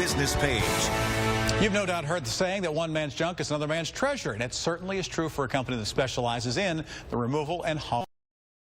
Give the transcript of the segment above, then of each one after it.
business page. You've no doubt heard the saying that one man's junk is another man's treasure, and it certainly is true for a company that specializes in the removal and hauling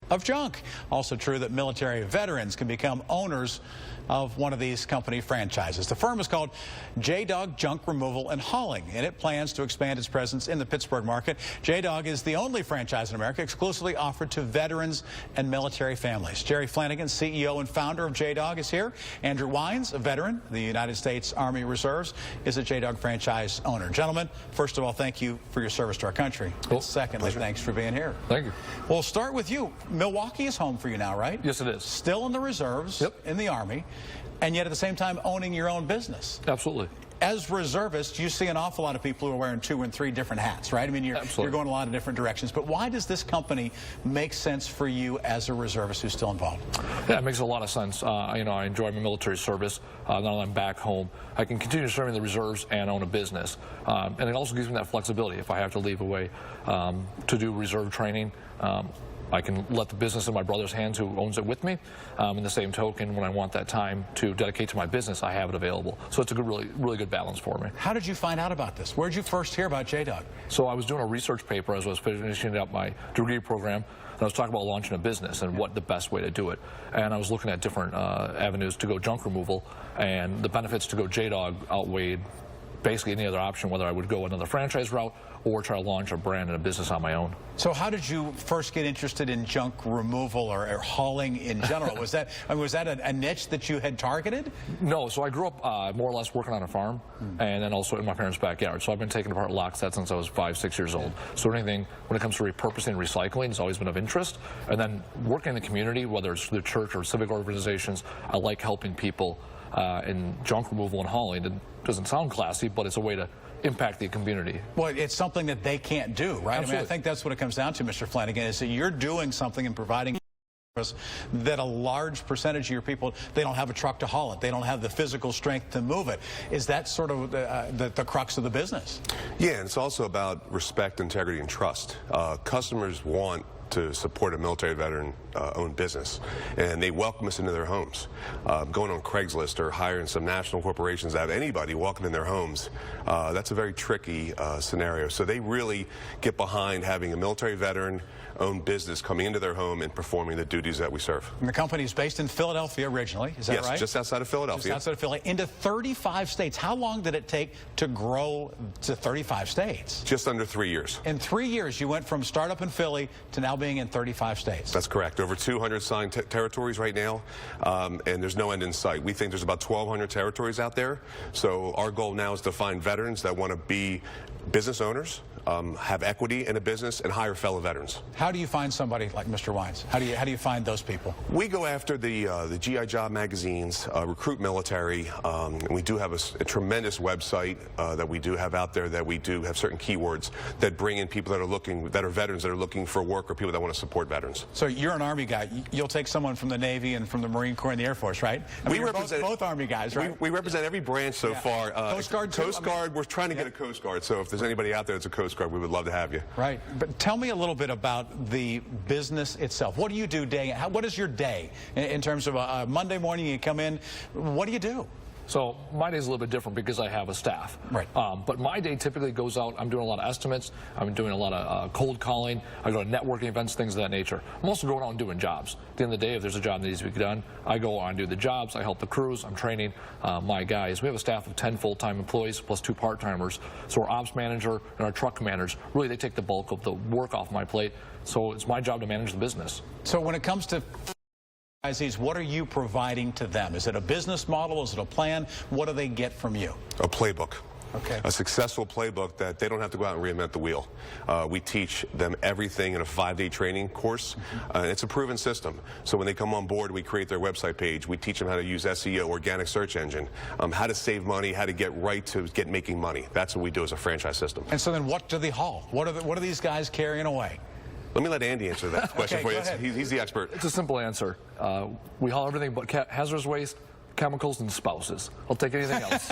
of junk. Also true that military veterans can become owners of one of these company franchises. The firm is called JDog Junk Removal and Hauling, and it plans to expand its presence in the Pittsburgh market. JDog is the only franchise in America exclusively offered to veterans and military families. Jerry Flanagan, CEO and founder of JDog, is here. Andrew Wines, a veteran, the United States Army Reserves, is a JDog franchise owner. Gentlemen, first of all, thank you for your service to our country. Cool. And secondly, thanks for being here. Thank you. We'll start with you. Milwaukee is home for you now, right? Yes, it is. Still in the reserves, Yep. in the Army, and yet at the same time owning your own business. Absolutely. As reservists, you see an awful lot of people who are wearing 2 and 3 different hats, right? I mean, you're going a lot of different directions. But why does this company make sense for you as a reservist who's still involved? Yeah, it makes a lot of sense. You know, I enjoy my military service. Now that I'm back home, I can continue serving the reserves and own a business. And it also gives me that flexibility. If I have to leave away to do reserve training, I can let the business in my brother's hands who owns it with me. In the same token, when I want that time to dedicate to my business, I have it available. So it's a good, really good balance for me. How did you find out about this? Where did you first hear about JDog? So I was doing a research paper as I was finishing up my degree program, and I was talking about launching a business and what the best way to do it. And I was looking at different avenues to go junk removal, and the benefits to go JDog outweighed basically any other option, whether I would go another franchise route or try to launch a brand and a business on my own. So how did you first get interested in junk removal or hauling in general? Was that, I mean, was that a niche that you had targeted? No, so I grew up more or less working on a farm and then also in my parents' backyard. So I've been taking apart lock sets since I was 5, 6 years old. So anything when it comes to repurposing and recycling has always been of interest. And then working in the community, whether it's the church or civic organizations, I like helping people in junk removal and hauling. It doesn't sound classy, but it's a way to impact the community. Well, it's something that they can't do, right? Absolutely. I mean, I think that's what it comes down to, Mr. Flanagan, is that you're doing something and providing that a large percentage of your people, they don't have a truck to haul it. They don't have the physical strength to move it. Is that sort of the crux of the business? Yeah, and it's also about respect, integrity, and trust. Customers want to support a military veteran-owned business, and they welcome us into their homes. Going on Craigslist or hiring some national corporations to have anybody walking in their homes, that's a very tricky scenario. So they really get behind having a military veteran-owned business coming into their home and performing the duties that we serve. And the company is based in Philadelphia originally, is that right? Yes, just outside of Philadelphia. Just outside of Philly, into 35 states. How long did it take to grow to 35 states? Just under 3 years. In 3 years, you went from startup in Philly to now being in 35 states. That's correct. Over 200 signed territories right now, and there's no end in sight. We think there's about 1,200 territories out there. So our goal now is to find veterans that want to be business owners, have equity in a business, and hire fellow veterans. How do you find somebody like Mr. Wines? How do you find those people? We go after the GI Job magazines, recruit military, and we do have a tremendous website that we do have out there that we do have certain keywords that bring in people that are veterans that are looking for work or people that want to support veterans. So you're an Army guy. You'll take someone from the Navy and from the Marine Corps and the Air Force, right? I mean, we represent both Army guys, right? We represent every branch so far. Coast Guard, too? Coast Guard, we're trying to get a Coast Guard, so if there's anybody out there that's a Coast Guard, we would love to have you. Right. But tell me a little bit about the business itself. What do you do what is your day in terms of a Monday morning you come in? What do you do? So my day is a little bit different because I have a staff. Right. But my day typically goes out, I'm doing a lot of estimates, I'm doing a lot of cold calling, I go to networking events, things of that nature. I'm also going out and doing jobs. At the end of the day, if there's a job that needs to be done, I go on and do the jobs, I help the crews, I'm training my guys. We have a staff of 10 full-time employees plus 2 part-timers. So our ops manager and our truck commanders, really they take the bulk of the work off my plate. So it's my job to manage the business. So when it comes to what are you providing to them? Is it a business model? Is it a plan? What do they get from you? A playbook. Okay. A successful playbook that they don't have to go out and reinvent the wheel. We teach them everything in a 5-day training course. It's a proven system. So when they come on board, we create their website page. We teach them how to use SEO, organic search engine, how to save money, how to get right to making money. That's what we do as a franchise system. And so then what do they haul? What are these guys carrying away? Let me let Andy answer that question Okay, for you. go ahead. He's the expert. It's a simple answer. We haul everything but hazardous waste, chemicals, and spouses. I'll take anything else.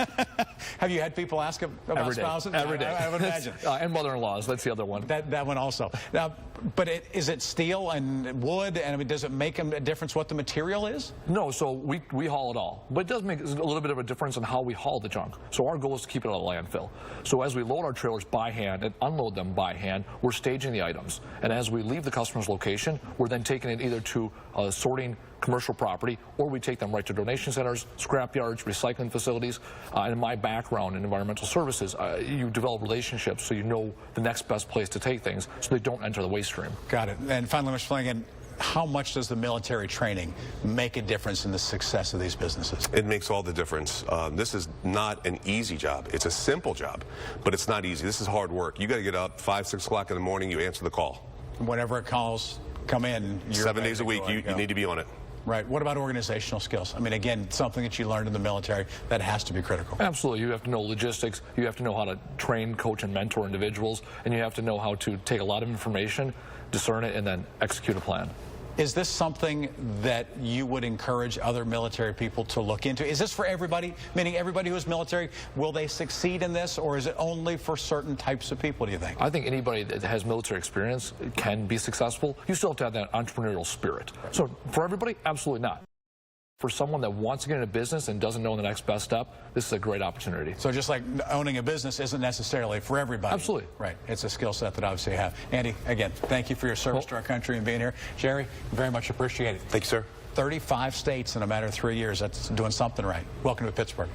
Have you had people ask about Every day. spouses? Every day. I would imagine. And mother-in-laws. That's the other one. That one also. Now, but is it steel and wood? And I mean, does it make a difference what the material is? No, so we haul it all. But it does make a little bit of a difference in how we haul the junk. So our goal is to keep it out of landfill. So as we load our trailers by hand and unload them by hand, we're staging the items. And as we leave the customer's location, we're then taking it either to sorting commercial property, or we take them right to donation centers, scrap yards, recycling facilities. And in my background in environmental services, you develop relationships so you know the next best place to take things so they don't enter the waste stream. Got it. And finally, Mr. Flanagan, how much does the military training make a difference in the success of these businesses? It makes all the difference. This is not an easy job. It's a simple job, but it's not easy. This is hard work. You got to get up 5, 6 o'clock in the morning, you answer the call. Whenever it calls come in, you're 7 days a week, you need to be on it. Right. What about organizational skills? I mean, again, something that you learned in the military that has to be critical. Absolutely. You have to know logistics. You have to know how to train, coach, and mentor individuals. And you have to know how to take a lot of information, discern it, and then execute a plan. Is this something that you would encourage other military people to look into? Is this for everybody, meaning everybody who is military? Will they succeed in this, or is it only for certain types of people, do you think? I think anybody that has military experience can be successful. You still have to have that entrepreneurial spirit. So for everybody, absolutely not. For someone that wants to get into business and doesn't know the next best step, this is a great opportunity. So just like owning a business isn't necessarily for everybody. Absolutely. Right. It's a skill set that obviously you have. Andy, again, thank you for your service to our country and being here. Jerry, very much appreciate it. Thank you, sir. 35 states in a matter of 3 years. That's doing something right. Welcome to Pittsburgh.